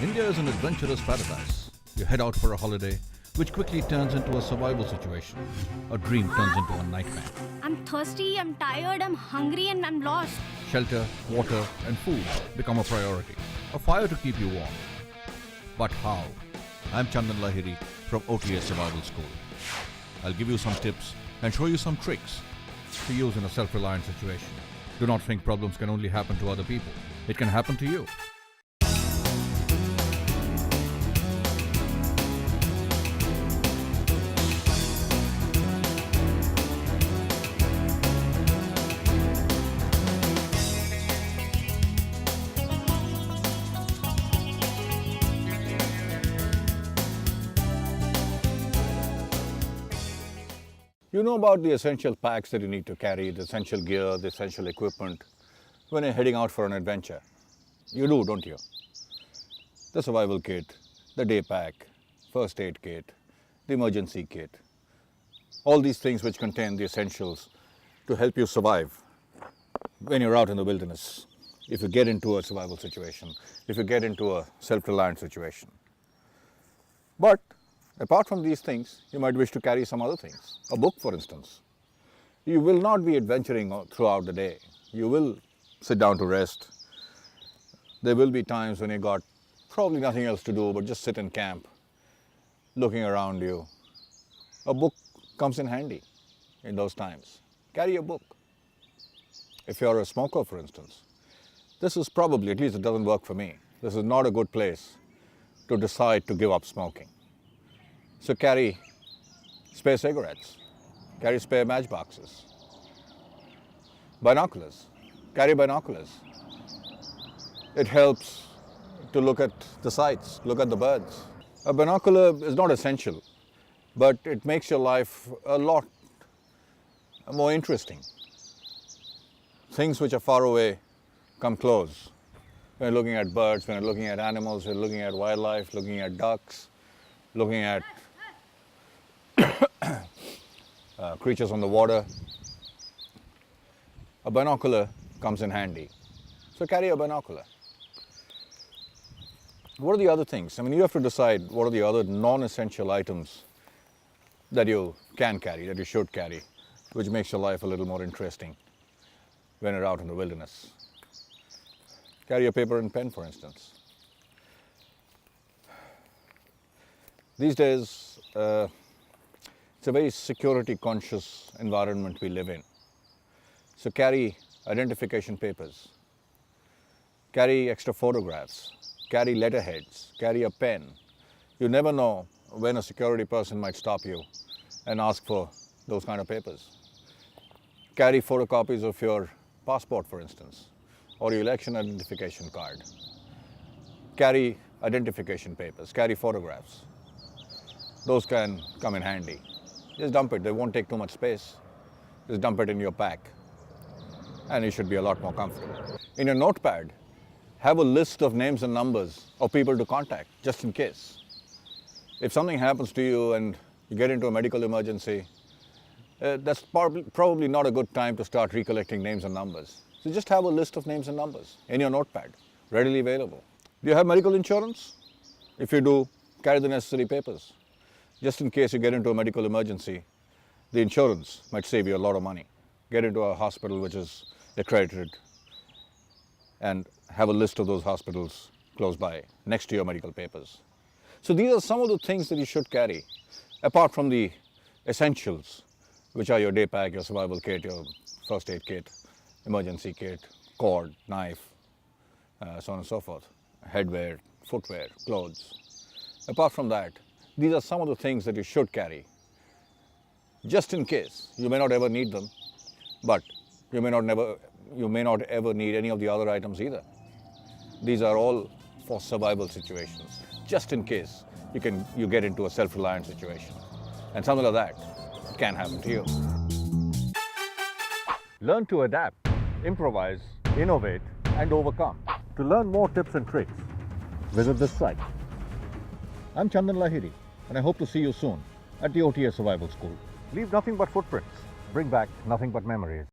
India is an adventurous paradise. You head out for a holiday, which quickly turns into a survival situation. A dream turns into a nightmare. I'm thirsty, I'm tired, I'm hungry, and I'm lost. Shelter, water, and food become a priority. A fire to keep you warm. But how? I'm Chandan Lahiri from OTS Survival School. I'll give you some tips and show you some tricks to use in a self-reliant situation. Do not think problems can only happen to other people. It can happen to you. You know about the essential packs that you need to carry, the essential gear, the essential equipment when you're heading out for an adventure. You do, don't you? The survival kit, the day pack, first aid kit, the emergency kit. All these things which contain the essentials to help you survive when you're out in the wilderness. If you get into a survival situation, if you get into a self-reliant situation. But apart from these things, you might wish to carry some other things. A book, for instance. You will not be adventuring throughout the day. You will sit down to rest. There will be times when you got probably nothing else to do but just sit in camp, looking around you. A book comes in handy in those times. Carry a book. If you're a smoker, for instance, this is probably, at least it doesn't work for me, this is not a good place to decide to give up smoking. So carry spare cigarettes, carry spare matchboxes, binoculars, carry binoculars. It helps to look at the sights, look at the birds. A binocular is not essential, but it makes your life a lot more interesting. Things which are far away come close. When you're looking at birds, when you're looking at animals, when you're looking at wildlife, looking at ducks, looking at creatures on the water, a binocular comes in handy. So carry a binocular. What are the other things? I mean, you have to decide what are the other non-essential items that you can carry, that you should carry, which makes your life a little more interesting when you're out in the wilderness. Carry a paper and pen, for instance. These days, it's a very security conscious environment we live in. So carry identification papers, carry extra photographs, carry letterheads, carry a pen. You never know when a security person might stop you and ask for those kind of papers. Carry photocopies of your passport, for instance, or your election identification card. Carry identification papers, carry photographs. Those can come in handy. Just dump it, they won't take too much space. Just dump it in your pack and you should be a lot more comfortable. In your notepad, have a list of names and numbers of people to contact, just in case. If something happens to you and you get into a medical emergency, that's probably not a good time to start recollecting names and numbers. So just have a list of names and numbers in your notepad, readily available. Do you have medical insurance? If you do, carry the necessary papers. Just in case you get into a medical emergency, the insurance might save you a lot of money. Get into a hospital which is accredited and have a list of those hospitals close by, next to your medical papers. So these are some of the things that you should carry, apart from the essentials, which are your day pack, your survival kit, your first aid kit, emergency kit, cord, knife, so on and so forth, headwear, footwear, clothes. Apart from that, these are some of the things that you should carry, just in case. You may not ever need them, but you may not ever need any of the other items either. These are all for survival situations, just in case you get into a self-reliant situation. And something like that can happen to you. Learn to adapt, improvise, innovate, and overcome. To learn more tips and tricks, visit this site. I'm Chandan Lahiri, and I hope to see you soon at the OTS Survival School. Leave nothing but footprints. Bring back nothing but memories.